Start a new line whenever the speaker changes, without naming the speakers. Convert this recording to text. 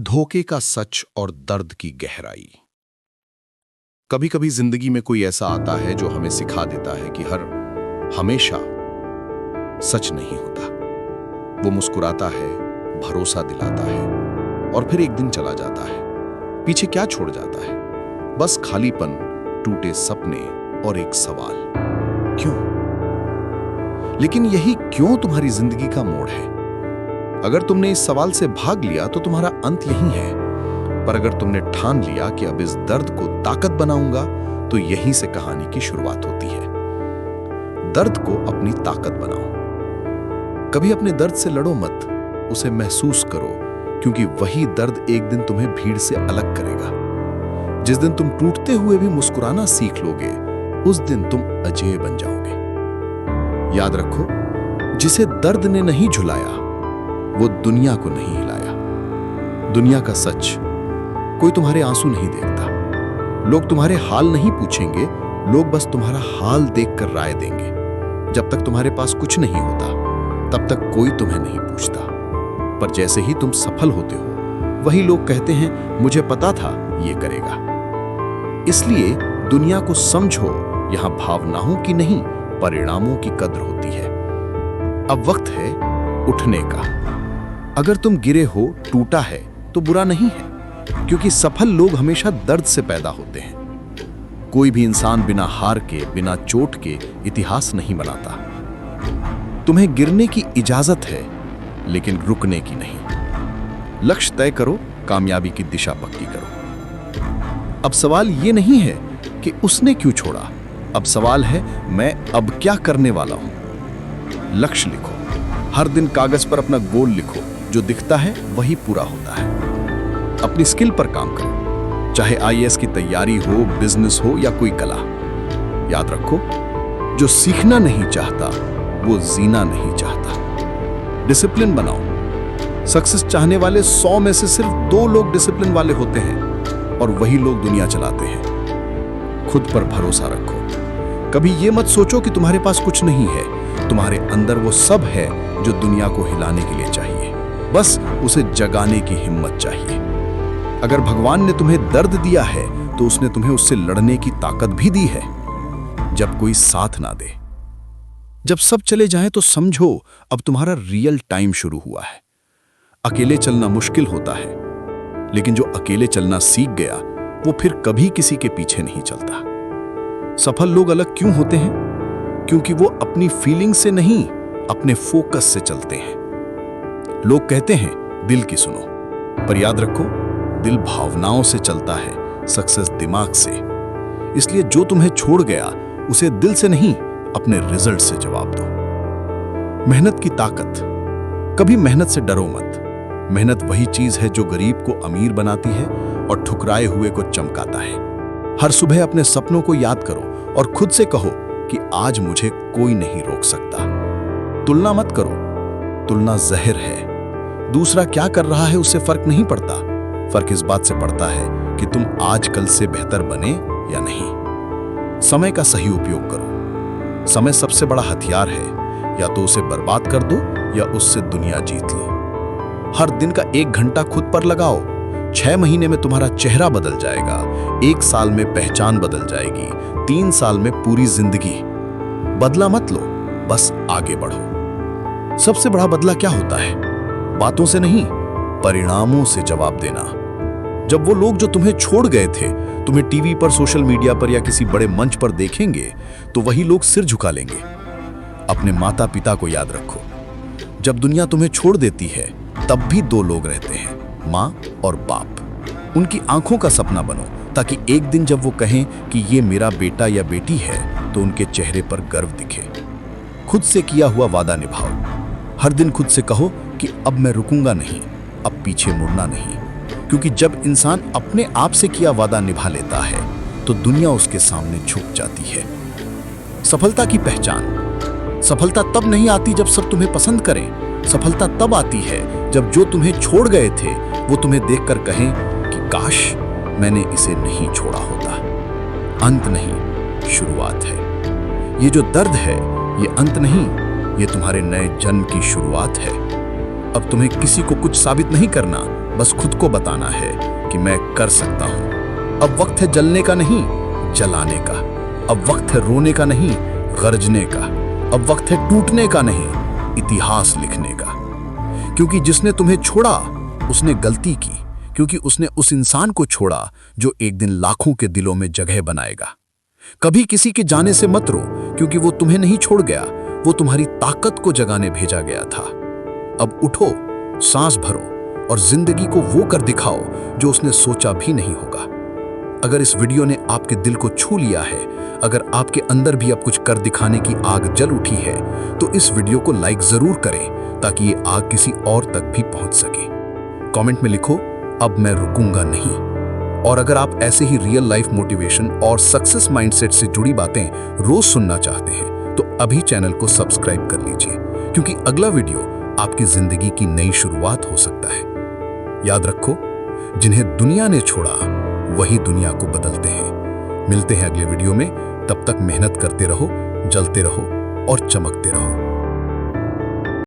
धोखे का सच और दर्द की गहराई। कभी कभी जिंदगी में कोई ऐसा आता है जो हमें सिखा देता है कि हमेशा सच नहीं होता। वो मुस्कुराता है, भरोसा दिलाता है और फिर एक दिन चला जाता है। पीछे क्या छोड़ जाता है? बस खालीपन, टूटे सपने और एक सवाल, क्यों? लेकिन यही क्यों तुम्हारी जिंदगी का मोड़ है। अगर तुमने इस सवाल से भाग लिया तो तुम्हारा अंत यही है, पर अगर तुमने ठान लिया कि अब इस दर्द को ताकत बनाऊंगा, तो यहीं से कहानी की शुरुआत होती है। दर्द को अपनी ताकत बनाओ। कभी अपने दर्द से लड़ो मत, उसे महसूस करो, क्योंकि वही दर्द एक दिन तुम्हें भीड़ से अलग करेगा। जिस दिन तुम टूटते हुए भी मुस्कुराना सीख लोगे, उस दिन तुम अजेय बन जाओगे। याद रखो, जिसे दर्द ने नहीं झुलाया वो दुनिया को नहीं हिलाया। दुनिया का सच, कोई तुम्हारे आंसू नहीं देखता। लोग तुम्हारे हाल नहीं पूछेंगे, लोग बस तुम्हारा हाल देखकर राय देंगे। जब तक तुम्हारे पास कुछ नहीं होता, तब तक कोई तुम्हें नहीं पूछता। पर जैसे ही तुम सफल होते हो, वही लोग कहते हैं, मुझे पता था ये करेगा। इसलिए दुनिया को समझो, यहां भावनाओं की नहीं, परिणामों की कद्र होती है। अब वक्त है उठने का। अगर तुम गिरे हो, टूटा है, तो बुरा नहीं है, क्योंकि सफल लोग हमेशा दर्द से पैदा होते हैं। कोई भी इंसान बिना हार के, बिना चोट के इतिहास नहीं बनाता। तुम्हें गिरने की इजाजत है, लेकिन रुकने की नहीं। लक्ष्य तय करो, कामयाबी की दिशा पक्की करो। अब सवाल ये नहीं है कि उसने क्यों छोड़ा, अब सवाल है, मैं अब क्या करने वाला हूं। लक्ष्य लिखो, हर दिन कागज पर अपना गोल लिखो। जो दिखता है वही पूरा होता है। अपनी स्किल पर काम करो, चाहे आईएएस की तैयारी हो, बिजनेस हो या कोई कला। याद रखो, जो सीखना नहीं चाहता वो जीना नहीं चाहता। डिसिप्लिन बनाओ। सक्सेस चाहने वाले 100 में से सिर्फ 2 लोग डिसिप्लिन वाले होते हैं, और वही लोग दुनिया चलाते हैं। खुद पर भरोसा रखो। कभी ये मत सोचो कि तुम्हारे पास कुछ नहीं है। तुम्हारे अंदर वो सब है जो दुनिया को हिलाने के लिए चाहिए। बस उसे जगाने की हिम्मत चाहिए। अगर भगवान ने तुम्हें दर्द दिया है, तो उसने तुम्हें उससे लड़ने की ताकत भी दी है। जब कोई साथ ना दे, जब सब चले जाएं, तो समझो अब तुम्हारा रियल टाइम शुरू हुआ है। अकेले चलना मुश्किल होता है, लेकिन जो अकेले चलना सीख गया, वो फिर कभी किसी के पीछे नहीं चलता। सफल लोग अलग क्यों होते हैं? क्योंकि वो अपनी फीलिंग से नहीं, अपने फोकस से चलते हैं। लोग कहते हैं दिल की सुनो, पर याद रखो, दिल भावनाओं से चलता है, सक्सेस दिमाग से। इसलिए जो तुम्हें छोड़ गया, उसे दिल से नहीं, अपने रिजल्ट से जवाब दो। मेहनत की ताकत। कभी मेहनत से डरो मत। मेहनत वही चीज है जो गरीब को अमीर बनाती है और ठुकराए हुए को चमकाता है। हर सुबह अपने सपनों को याद करो और खुद से कहो कि आज मुझे कोई नहीं रोक सकता। तुलना मत करो, तुलना जहर है। दूसरा क्या कर रहा है उससे फर्क नहीं पड़ता। फर्क इस बात से पड़ता है कि तुम आज कल से बेहतर बने या नहीं। समय का सही उपयोग करो। समय सबसे बड़ा हथियार है। या तो उसे बर्बाद कर दो या उससे दुनिया जीत लो। हर दिन का 1 घंटा खुद पर लगाओ। 6 महीने में तुम्हारा चेहरा बदल जाएगा, 1 साल में पहचान बदल जाएगी, 3 साल में पूरी जिंदगी। बदला मत लो, बस आगे बढ़ो। सबसे बड़ा बदला क्या होता है? बातों से नहीं, परिणामों से जवाब देना। जब वो लोग जो तुम्हें छोड़ गए थे, तुम्हें टीवी पर, सोशल मीडिया पर या किसी बड़े मंच पर देखेंगे, तो वही लोग सिर झुका लेंगे। अपने माता पिता को याद रखो। जब दुनिया तुम्हें छोड़ देती है, तब भी 2 लोग रहते हैं, माँ और बाप। उनकी आंखों का सपना बनो, ताकि एक दिन जब वो कहें कि ये मेरा बेटा या बेटी है, तो उनके चेहरे पर गर्व दिखे। खुद से किया हुआ वादा निभाओ। हर दिन खुद से कहो कि अब मैं रुकूंगा नहीं, अब पीछे मुड़ना नहीं। क्योंकि जब इंसान अपने आप से किया वादा निभा लेता है, तो दुनिया उसके सामने झुक जाती है। सफलता की पहचान। सफलता तब नहीं आती जब सब तुम्हें पसंद करें। सफलता तब आती है जब जो तुम्हें छोड़ गए थे, वो तुम्हें देखकर कहें कि काश मैंने इसे नहीं छोड़ा होता। अंत नहीं, शुरुआत है। ये जो दर्द है, ये अंत नहीं, ये तुम्हारे नए जन्म की शुरुआत है। अब तुम्हें किसी को कुछ साबित नहीं करना,
बस खुद को बताना है कि मैं कर सकता हूं। अब वक्त है जलने का नहीं, जलाने का। अब वक्त है रोने का नहीं, गरजने का। अब वक्त है टूटने का नहीं, इतिहास लिखने का। क्योंकि जिसने तुम्हें छोड़ा उसने गलती की, क्योंकि उसने उस इंसान को छोड़ा जो एक दिन लाखों के दिलों में जगह बनाएगा। कभी किसी के जाने से मत रो, क्योंकि वो तुम्हें नहीं छोड़ गया, वो तुम्हारी ताकत को जगाने भेजा गया था। अब उठो, सांस भरो और जिंदगी को वो कर दिखाओ जो उसने सोचा भी नहीं होगा। अगर इस वीडियो ने आपके दिल को छू लिया है, अगर आपके अंदर भी अब कुछ कर दिखाने की आग जल उठी है, तो इस वीडियो को लाइक जरूर करें ताकि ये आग किसी और तक भी पहुंच सके। कमेंट में लिखो, अब मैं रुकूंगा नहीं। और अगर आप ऐसे ही रियल लाइफ मोटिवेशन और सक्सेस माइंडसेट से जुड़ी बातें रोज सुनना चाहते हैं तो अभी चैनल को सब्सक्राइब कर लीजिए, क्योंकि अगला वीडियो आपकी जिंदगी की नई शुरुआत हो सकता है। याद रखो, जिन्हें दुनिया ने छोड़ा वही दुनिया को बदलते हैं। मिलते हैं अगले वीडियो में, तब तक मेहनत करते रहो, जलते रहो और चमकते रहो।